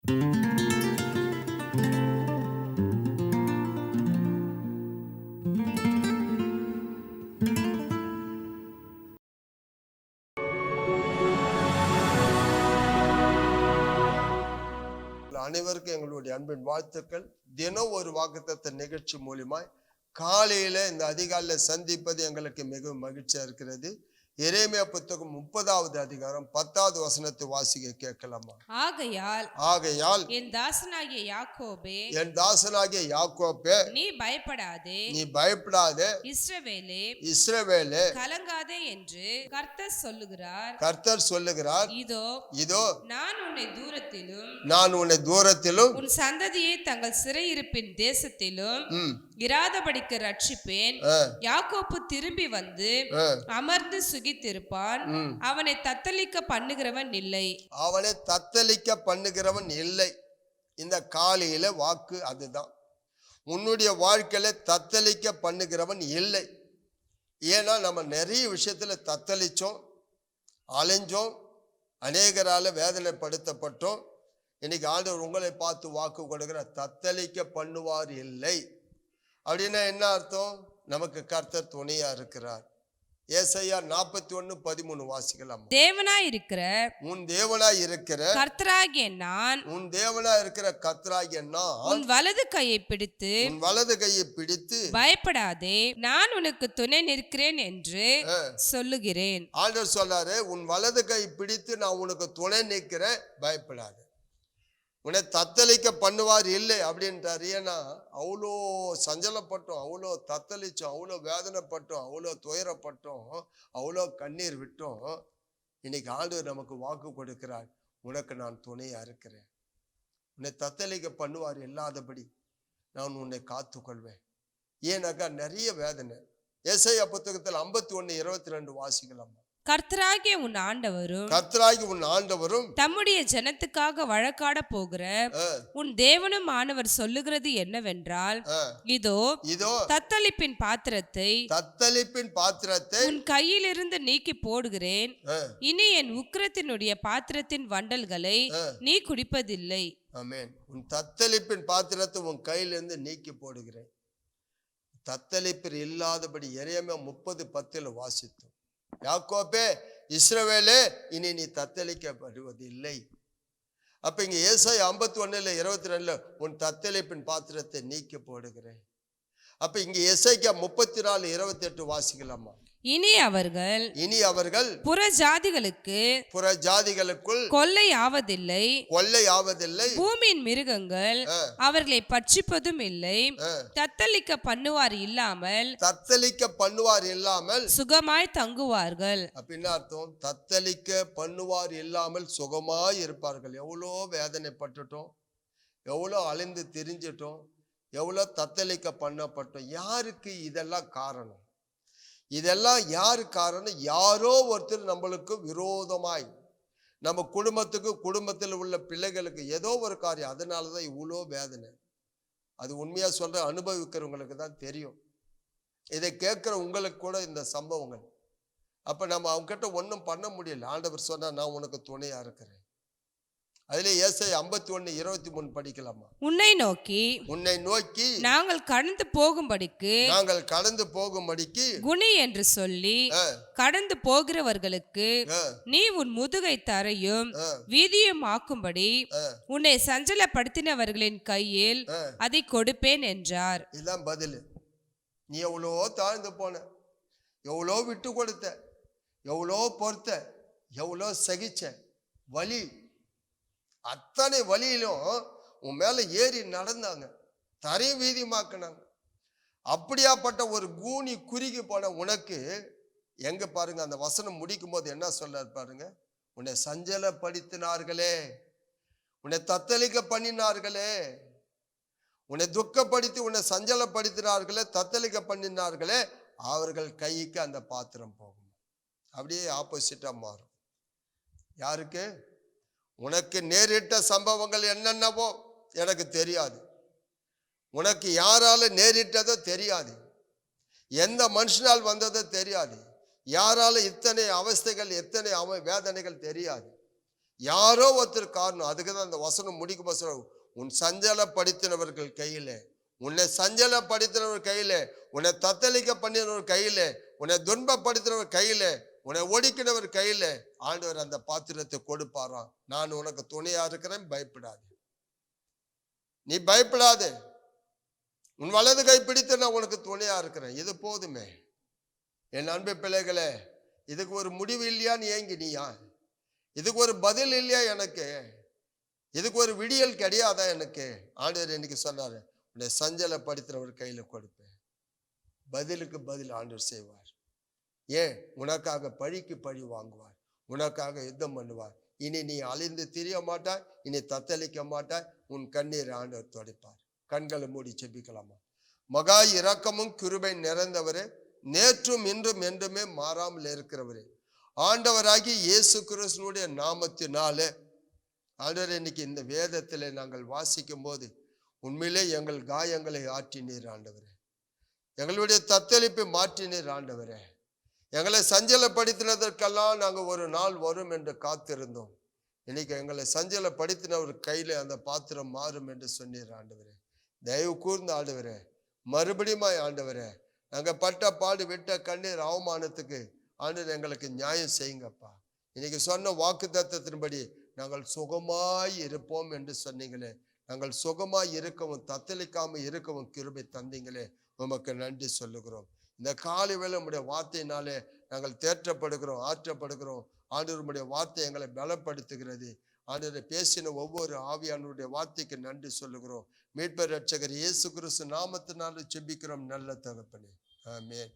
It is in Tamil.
அனைவருக்கும் எங்களுடைய அன்பின் வாழ்த்துக்கள். தினம் ஒரு வாக்குத்தத்த நிகழ்ச்சி மூலியமாய் காலையில இந்த அதிகாலையில் சந்திப்பது எங்களுக்கு மிகவும் மகிழ்ச்சியா இருக்கிறது. எரேமியா புத்தகம் 30வது அதிகாரம் 10வது வசனத்தை வாசிக்க கேட்கலாமா? ஆகையால் என் தாசனாகிய யாக்கோபே நீ பயப்படாதே, இஸ்ரவேலே கலங்காதே என்று கர்த்தர் சொல்லுகிறார். இதோ நான் உன்னை தூரத்திலும் உன் சந்ததியை தங்கள் சிறையிருப்பின் தேசத்திலும் இராதபடிக்கு ரட்சிப்பேன். யாக்கோப்பு திரும்பி வந்து அமர்ந்து சுகித்திருப்பான். அவனை தத்தளிக்க பண்ணுகிறவன் இல்லை. இந்த காலையில வாக்கு அதுதான். உன்னுடைய வாழ்க்கையில தத்தளிக்க பண்ணுகிறவன் இல்லை. ஏன்னா நம்ம நிறைய விஷயத்துல தத்தளிச்சோம், அலைஞ்சோம், அநேகரால வேதனைப்படுத்தப்பட்டோம். இன்னைக்கு ஆண்டவர் உங்களை பார்த்து வாக்கு கொடுக்கிற தத்தளிக்க பண்ணுவார் இல்லை. அப்படின்னா என்ன அர்த்தம்? நமக்கு கர்த்தர் துணையா இருக்கிறார். ஏசாயா 41:13 வாசிக்கலாம். உன் தேவனாய் இருக்கிற கர்த்தராகிய நான் உன் வலது கையை பிடித்து பயப்படாதே, நான் உனக்கு துணை நிற்கிறேன் என்று சொல்லுகிறேன். ஆண்டவர் சொல்றாரு, உன் வலது கை பிடித்து நான் உனக்கு துணை நிற்கிறேன், பயப்படாதே. உன்னை தத்தளிக்க பண்ணுவார் இல்லை அப்படின்றார். ஏன்னா அவ்வளோ சஞ்சலப்பட்டோம், அவ்வளோ தத்தளிச்சோம், அவ்வளோ வேதனைப்பட்டோம், அவ்வளோ துயரப்பட்டோம், அவ்வளோ கண்ணீர் விட்டோம். இன்னைக்கு ஆண்டவர் நமக்கு வாக்கு கொடுக்கிறார், உனக்கு நான் துணையா இருக்கிறேன், உன்னை தத்தளிக்க பண்ணுவார் இல்லாதபடி நான் உன்னை காத்துக்கொள்வேன். ஏன்னாக்கா நிறைய வேதனை. ஏசாயா புத்தகத்தில் 51:22 வாசிக்கலாம். கர்த்தராகிய உன் ஆண்டவரும் தம்முடைய ஜனத்துக்காக வழக்காட போகிற உன் தேவனும் ஆனவர் சொல்லுகிறது என்னவென்றால், இதோ தத்தளிப்பின் பாத்திரத்தை உன் கையிலிருந்து நீக்கி போடுகிறேன். இனி என் உக்கிரத்தினுடைய பாத்திரத்தின் வண்டல்களை நீ குடிப்பதில்லை. ஆமென். உன் தத்தளிப்பின் பாத்திரத்தை உன் கையிலிருந்து நீக்கி போடுகிறேன். தத்தளிப்பில் இல்லாதபடி எரேமியா 30:10 வாசித்தோம். யாக்கோபே, இஸ்ரவேலே, இனி நீ தத்தளிக்கப்படுவதில்லை. அப்ப இங்க ஏசாயா 51:22 உன் தத்தளிப்பின் பாத்திரத்தை நீக்கி போடுகிறேன். அப்ப இங்க எசேக்கியா 34:28 வாசிக்கலாமா? இனி அவர்கள் புற ஜாதிகளுக்குள் கொள்ளை ஆவதில்லை, பூமியின் மிருகங்கள் அவர்களை பட்சிப்பதும் இல்லை. தத்தளிக்க பண்ணுவார் இல்லாமல் சுகமாய் தங்குவார்கள். அப்படின்னு அர்த்தம், தத்தளிக்க பண்ணுவார் இல்லாமல் சுகமாய் இருப்பார்கள். எவ்வளோ வேதனைப்பட்டுட்டோம், எவ்வளோ அலைந்து திரிஞ்சிட்டோம், எவ்வளோ தத்தளிக்க பண்ணப்பட்டோம். யாருக்கு இதெல்லாம் காரணம்? இதெல்லாம் யாரு காரணம்? யாரோ ஒருத்தர் நம்மளுக்கு விரோதமாய், நம்ம குடும்பத்தில் உள்ள பிள்ளைகளுக்கு ஏதோ ஒரு காரியம். அதனாலதான் இவ்வளோ வேதனை. அது உண்மையா சொல்ற அனுபவிக்கிறவங்களுக்கு தான் தெரியும். இதை கேட்கிற உங்களுக்கு கூட இந்த சம்பவங்கள். அப்ப நம்ம அவங்க கிட்ட ஒன்றும் பண்ண முடியல. ஆண்டவர் சொன்னா, நான் உனக்கு துணையா இருக்கிறேன். அதிலே ஏசாயா 51:23 படிக்கலாமா? உன்னை நோக்கி நாங்கள் கடந்து போகும்படிக்கு குனி என்று சொல்லி கடந்து போகிறவர்களுக்கு நீ உன் முதுகை தரையும் வீதியும் ஆக்கும்படி உன்னை சஞ்சலப்படுத்தினவர்களின் கையில் அதை கொடுப்பேன் என்றார். இதுதான் பதில். நீ எவ்வளோ தாழ்ந்து போன, எவ்வளோ விட்டு கொடுத்த, எவ்வளோ பொறுத்த, எவ்வளோ சகிச்ச, வலி, அத்தனை வழியிலும் உன் மேல ஏறி நடந்தாங்க, தரையும் வீதியுமாக்குனாங்க. அப்படியாப்பட்ட ஒரு கூனி குறுகி போன உனக்கு எங்க பாருங்க, அந்த வசனம் முடிக்கும் போது என்ன சொல்றாரு பாருங்க. உன்னை சஞ்சலப்படுத்தினார்களே, உன்னை தத்தளிக்க பண்ணினார்களே, உன்னை துக்கப்படுத்தி உன்னை சஞ்சலப்படுத்தினார்களே, தத்தளிக்க பண்ணினார்களே, அவர்கள் கைக்கு அந்த பாத்திரம் போகும். அப்படியே ஆப்போசிட்டா மாறும். யாருக்கு? உனக்கு நேரிட்ட சம்பவங்கள் என்னென்னவோ எனக்கு தெரியாது, உனக்கு யாரால நேரிட்டதோ தெரியாது, எந்த மனுஷனால் வந்ததோ தெரியாது, யாரால இத்தனை அவஸ்தைகள், எத்தனை வேதனைகள் தெரியாது. யாரோ ஒருத்தர் காரணம். அதுக்கு தான் அந்த வசனம் முடிக்கும் வசனம், உன் சஞ்சலப்படுத்தினவர்கள் கையிலே, உன்னை சஞ்சலப்படுத்தினவர் கையிலே, உன்னை தத்தளிக்க பண்ணினவர் கையிலே, உன்னை துன்பப்படுத்தினவர் கையிலே, உன்னை ஒடுக்கினவர் கையிலே ஆண்டவர் அந்த பாத்திரத்தை கொடுப்பாராம். நான் உனக்கு துணையா இருக்கிறேன், பயப்படாது, நீ பயப்படாது, உன் வலது கை பிடித்து நான் உனக்கு துணையா இருக்கிறேன். இது போதுமே என் அன்பு பிள்ளைகளே. இதுக்கு ஒரு முடிவு இல்லையான்னு ஏங்கினியா? இதுக்கு ஒரு பதில் இல்லையா எனக்கு? இதுக்கு ஒரு விடியல் கிடையாதா எனக்கு? ஆண்டவர் இன்னைக்கு சொன்னாரு, உன்னை சஞ்சலப்படுத்துறவர் கையில கொடுப்பேன். பதிலுக்கு பதில் ஆண்டவர் செய்வார். ஏன்? உனக்காக பழிக்கு பழி வாங்குவார், உனக்காக யுத்தம் பண்ணுவார். இனி நீ அழிந்து திரிய மாட்டாய், இனி தத்தளிக்க மாட்டாய். உன் கண்ணீர் ஆண்டவர் துடைப்பார். கண்களை மூடி செபிக்கலாமா? மகா இரக்கமும் கிருபை நிறைந்தவரே, நேற்றும் இன்றும் என்றுமே மாறாமல் இருக்கிறவரே, ஆண்டவராகி இயேசு கிறிஸ்துவினுடைய நாமத்தினாலே ஆண்டவரே, இன்னைக்கு இந்த வேதத்தில் நாங்கள் வாசிக்கும் போது உண்மையிலே எங்கள் காயங்களை ஆற்றினீர் ஆண்டவரே, எங்களுடைய தத்தளிப்பை மாற்றினீர் ஆண்டவரே. எங்களை சஞ்சலப்படுத்தினதற்கெல்லாம் நாங்கள் ஒரு நாள் வரும் என்று காத்திருந்தோம். இன்னைக்கு எங்களை சஞ்சலப்படுத்தின ஒரு கையில அந்த பாத்திரம் மாறும் என்று சொன்னீர் ஆண்டவரே. தயவு கூர்ந்த ஆண்டவரே, மறுபடியும் ஆண்டவரே, நாங்கள் பட்ட பாடு விட்ட கண்ணீர் அவமானத்துக்கு ஆண்டவர் எங்களுக்கு நியாயம் செய்யுங்கப்பா. இன்னைக்கு சொன்ன வாக்கு தத்தத்தின்படி நாங்கள் சுகமாய் இருப்போம் என்று சொன்னீங்களே, நாங்கள் சுகமாய் இருக்கவும் தத்தளிக்காமல் இருக்கவும் கிருபை தந்தீங்களே, உமக்கு நன்றி சொல்லுகிறோம். இந்த காலை வேளை உம்முடைய வார்த்தையினாலே நாங்கள் தேற்றப்படுகிறோம், ஆற்றப்படுகிறோம். ஆண்டவருடைய வார்த்தை எங்களை பலப்படுத்துகிறது. ஆண்டவரை பேசின ஒவ்வொரு ஆவியானவருடைய வார்த்தைக்கு நன்றி சொல்லுகிறோம். மீட்பர் இரட்சகர் இயேசு கிறிஸ்து நாமத்தினால ஜெபிக்கிறோம் நல்ல தகப்பனே, ஆமென்.